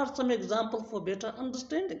are some examples for better understanding۔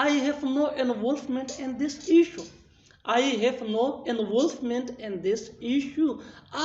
I have no involvement in this issue۔ I have no involvement in this issue۔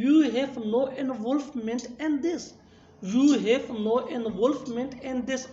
You have no involvement in this۔ You have no involvement in this۔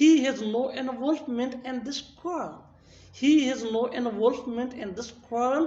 He has no involvement in this quarrel۔ He has no involvement in this quarrel۔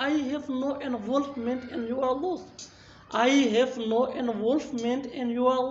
I have no involvement in your loss۔ I have no involvement in your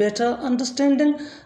better understanding۔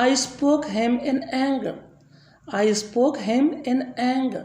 I spoke him in anger۔ I spoke him in anger۔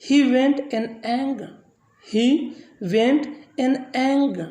He went in anger۔ He went in anger۔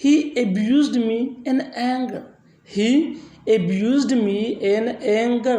He abused me in anger۔ He abused me in anger۔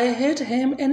I hit him in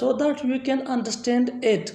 so that you can understand it۔